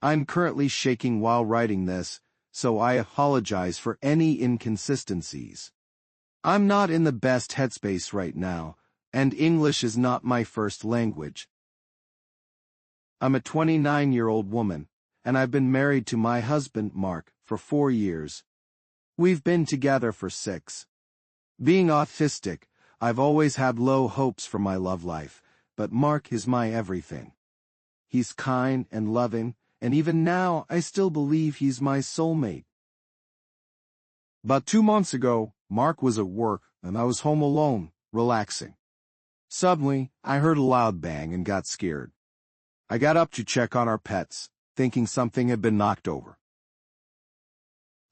I'm currently shaking while writing this, so I apologize for any inconsistencies. I'm not in the best headspace right now, and English is not my first language. I'm a 29-year-old woman, and I've been married to my husband, Mark, for 4 years. We've been together for 6. Being autistic, I've always had low hopes for my love life, but Mark is my everything. He's kind and loving, and even now I still believe he's my soulmate. About 2 months ago, Mark was at work, and I was home alone, relaxing. Suddenly, I heard a loud bang and got scared. I got up to check on our pets, thinking something had been knocked over.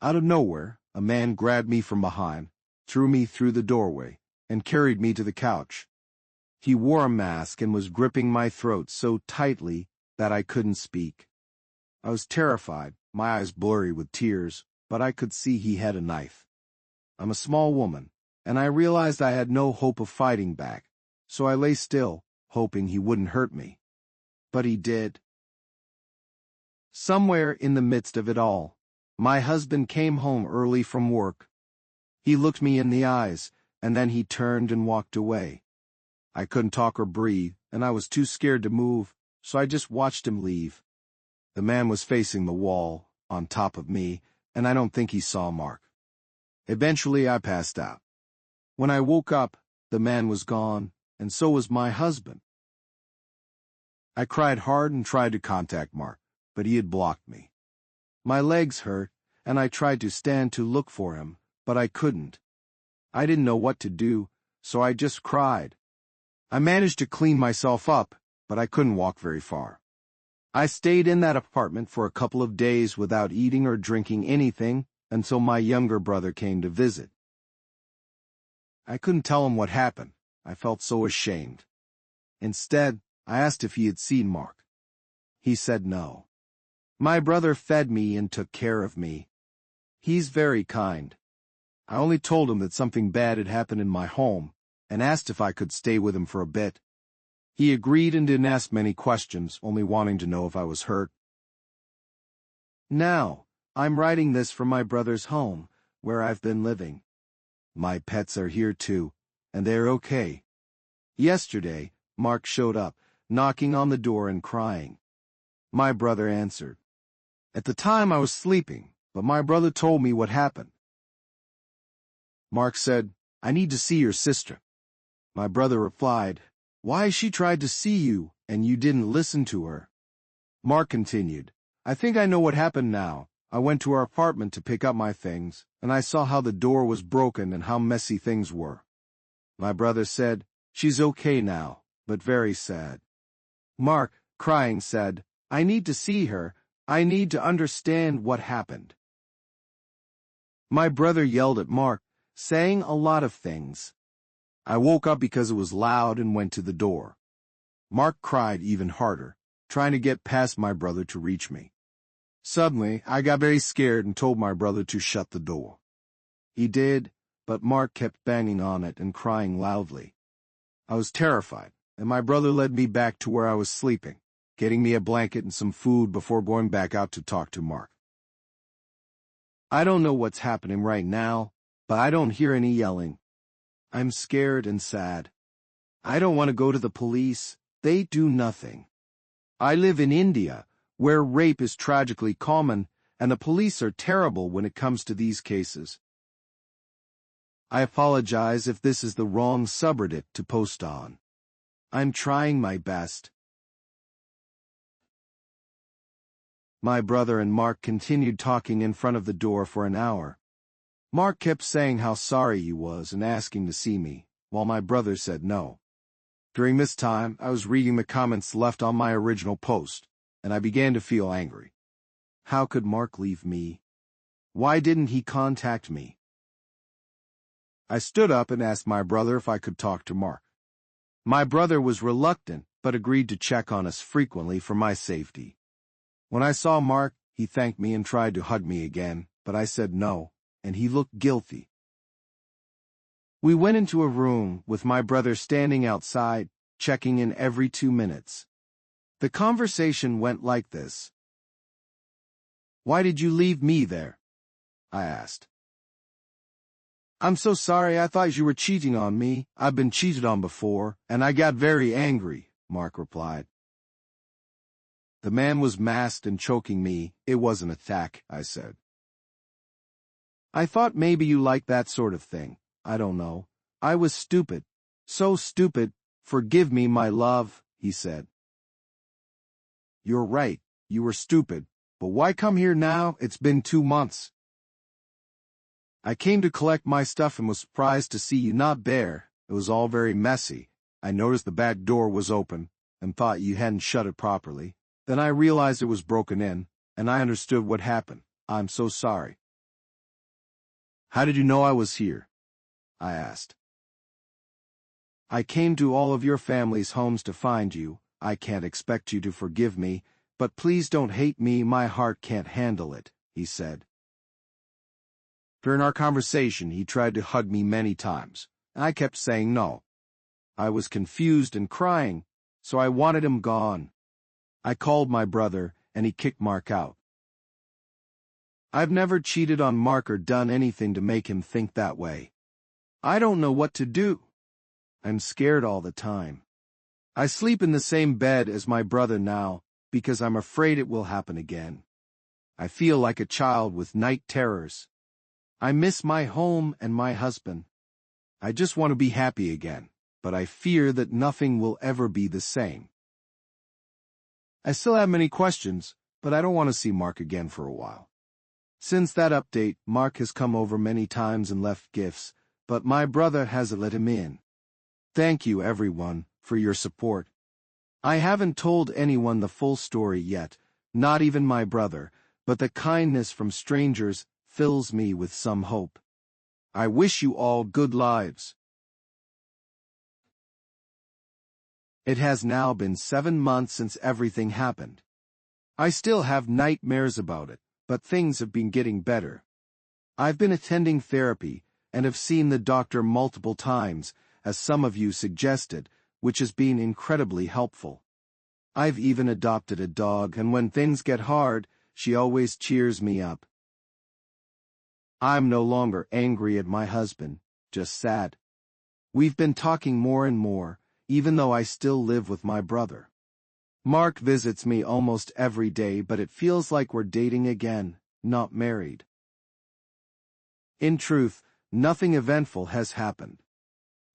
Out of nowhere, a man grabbed me from behind, threw me through the doorway, and carried me to the couch. He wore a mask and was gripping my throat so tightly that I couldn't speak. I was terrified, my eyes blurry with tears, but I could see he had a knife. I'm a small woman, and I realized I had no hope of fighting back, so I lay still, hoping he wouldn't hurt me. But he did. Somewhere in the midst of it all, my husband came home early from work. He looked me in the eyes, and then he turned and walked away. I couldn't talk or breathe, and I was too scared to move, so I just watched him leave. The man was facing the wall, on top of me, and I don't think he saw Mark. Eventually, I passed out. When I woke up, the man was gone, and so was my husband. I cried hard and tried to contact Mark, but he had blocked me. My legs hurt, and I tried to stand to look for him, but I couldn't. I didn't know what to do, so I just cried. I managed to clean myself up, but I couldn't walk very far. I stayed in that apartment for a couple of days without eating or drinking anything until my younger brother came to visit. I couldn't tell him what happened. I felt so ashamed. Instead, I asked if he had seen Mark. He said no. My brother fed me and took care of me. He's very kind. I only told him that something bad had happened in my home and asked if I could stay with him for a bit. He agreed and didn't ask many questions, only wanting to know if I was hurt. Now, I'm writing this from my brother's home, where I've been living. My pets are here too, and they're okay. Yesterday, Mark showed up, knocking on the door and crying. My brother answered. At the time I was sleeping, but my brother told me what happened. Mark said, I need to see your sister. My brother replied, why she tried to see you, and you didn't listen to her. Mark continued, I think I know what happened now. I went to our apartment to pick up my things, and I saw how the door was broken and how messy things were. My brother said, she's okay now, but very sad. Mark, crying, said, I need to see her. I need to understand what happened. My brother yelled at Mark, saying a lot of things. I woke up because it was loud and went to the door. Mark cried even harder, trying to get past my brother to reach me. Suddenly, I got very scared and told my brother to shut the door. He did, but Mark kept banging on it and crying loudly. I was terrified, and my brother led me back to where I was sleeping, getting me a blanket and some food before going back out to talk to Mark. I don't know what's happening right now, but I don't hear any yelling. I'm scared and sad. I don't want to go to the police. They do nothing. I live in India, where rape is tragically common, and the police are terrible when it comes to these cases. I apologize if this is the wrong subreddit to post on. I'm trying my best. My brother and Mark continued talking in front of the door for an hour. Mark kept saying how sorry he was and asking to see me, while my brother said no. During this time, I was reading the comments left on my original post, and I began to feel angry. How could Mark leave me? Why didn't he contact me? I stood up and asked my brother if I could talk to Mark. My brother was reluctant, but agreed to check on us frequently for my safety. When I saw Mark, he thanked me and tried to hug me again, but I said no, and he looked guilty. We went into a room with my brother standing outside, checking in every 2 minutes. The conversation went like this. Why did you leave me there? I asked. I'm so sorry, I thought you were cheating on me. I've been cheated on before, and I got very angry, Mark replied. The man was masked and choking me. It was an attack, I said. I thought maybe you liked that sort of thing. I don't know. I was stupid. So stupid. Forgive me, my love, he said. You're right. You were stupid. But why come here now? It's been 2 months. I came to collect my stuff and was surprised to see you not there. It was all very messy. I noticed the back door was open and thought you hadn't shut it properly. Then I realized it was broken in, and I understood what happened. I'm so sorry. How did you know I was here? I asked. I came to all of your family's homes to find you. I can't expect you to forgive me, but please don't hate me. My heart can't handle it, he said. During our conversation, he tried to hug me many times. I kept saying no. I was confused and crying, so I wanted him gone. I called my brother, and he kicked Mark out. I've never cheated on Mark or done anything to make him think that way. I don't know what to do. I'm scared all the time. I sleep in the same bed as my brother now because I'm afraid it will happen again. I feel like a child with night terrors. I miss my home and my husband. I just want to be happy again, but I fear that nothing will ever be the same. I still have many questions, but I don't want to see Mark again for a while. Since that update, Mark has come over many times and left gifts, but my brother hasn't let him in. Thank you, everyone, for your support. I haven't told anyone the full story yet, not even my brother, but the kindness from strangers fills me with some hope. I wish you all good lives. It has now been 7 months since everything happened. I still have nightmares about it, but things have been getting better. I've been attending therapy and have seen the doctor multiple times, as some of you suggested, which has been incredibly helpful. I've even adopted a dog, and when things get hard, she always cheers me up. I'm no longer angry at my husband, just sad. We've been talking more and more, even though I still live with my brother. Mark visits me almost every day, but it feels like we're dating again, not married. In truth, nothing eventful has happened.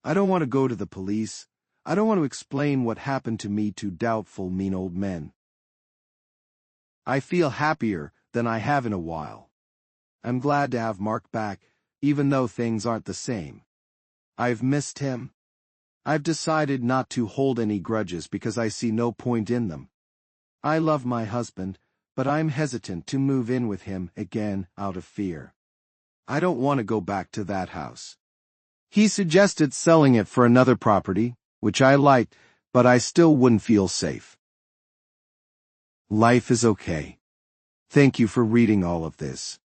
I don't want to go to the police. I don't want to explain what happened to me to doubtful, mean old men. I feel happier than I have in a while. I'm glad to have Mark back, even though things aren't the same. I've missed him. I've decided not to hold any grudges because I see no point in them. I love my husband, but I'm hesitant to move in with him again out of fear. I don't want to go back to that house. He suggested selling it for another property, which I liked, but I still wouldn't feel safe. Life is okay. Thank you for reading all of this.